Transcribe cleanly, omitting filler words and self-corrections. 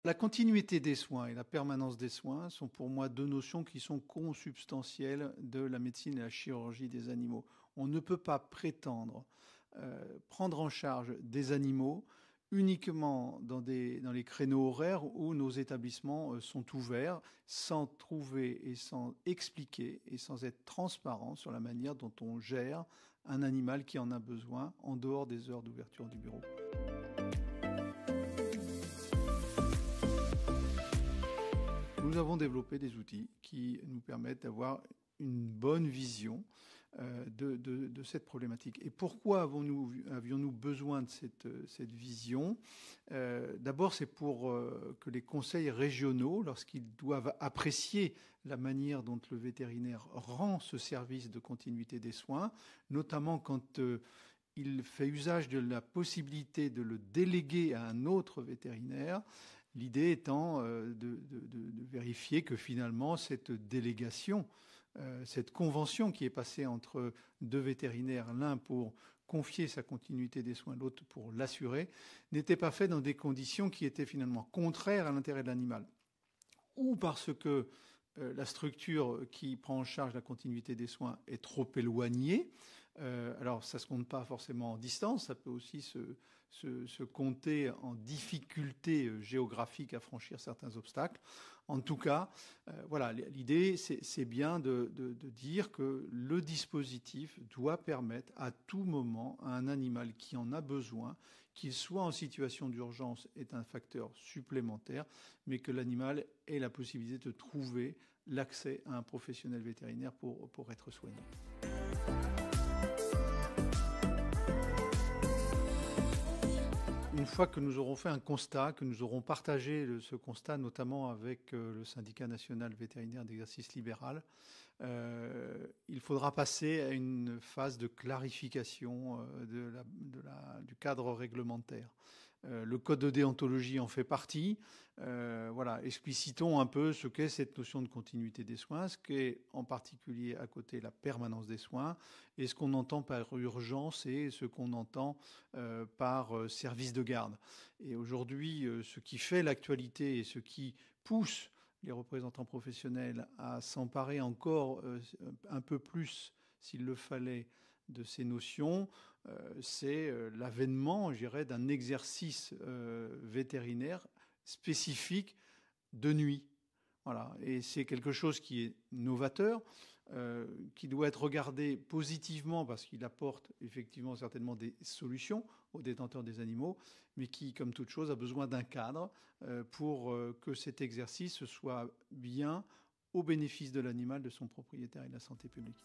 La continuité des soins et la permanence des soins sont pour moi 2 notions qui sont consubstantielles de la médecine et la chirurgie des animaux. On ne peut pas prétendre, prendre en charge des animaux uniquement dans les créneaux horaires où nos établissements, sont ouverts, sans trouver et sans expliquer et sans être transparent sur la manière dont on gère un animal qui en a besoin en dehors des heures d'ouverture du bureau. Nous avons développé des outils qui nous permettent d'avoir une bonne vision de cette problématique. Et pourquoi avions-nous besoin de cette vision? D'abord, c'est pour que les conseils régionaux, lorsqu'ils doivent apprécier la manière dont le vétérinaire rend ce service de continuité des soins, notamment quand il fait usage de la possibilité de le déléguer à un autre vétérinaire, l'idée étant de vérifier que finalement cette délégation, cette convention qui est passée entre deux vétérinaires, l'un pour confier sa continuité des soins, l'autre pour l'assurer, n'était pas faite dans des conditions qui étaient finalement contraires à l'intérêt de l'animal. Ou parce que la structure qui prend en charge la continuité des soins est trop éloignée. Alors, ça ne se compte pas forcément en distance, ça peut aussi se compter en difficulté géographique à franchir certains obstacles. En tout cas, voilà, l'idée, c'est bien de dire que le dispositif doit permettre à tout moment à un animal qui en a besoin, qu'il soit en situation d'urgence, est un facteur supplémentaire, mais que l'animal ait la possibilité de trouver l'accès à un professionnel vétérinaire pour être soigné. Une fois que nous aurons fait un constat, que nous aurons partagé ce constat notamment avec le syndicat national vétérinaire d'exercice libéral, il faudra passer à une phase de clarification du cadre réglementaire. Le code de déontologie en fait partie. Voilà, explicitons un peu ce qu'est cette notion de continuité des soins, ce qu'est en particulier à côté la permanence des soins, et ce qu'on entend par urgence et ce qu'on entend par service de garde. Et aujourd'hui, ce qui fait l'actualité et ce qui pousse les représentants professionnels à s'emparer encore un peu plus, s'il le fallait, de ces notions, c'est l'avènement, je dirais, d'un exercice vétérinaire spécifique de nuit. Voilà. Et c'est quelque chose qui est novateur, qui doit être regardé positivement parce qu'il apporte effectivement certainement des solutions aux détenteurs des animaux, mais qui, comme toute chose, a besoin d'un cadre pour que cet exercice soit bien au bénéfice de l'animal, de son propriétaire et de la santé publique.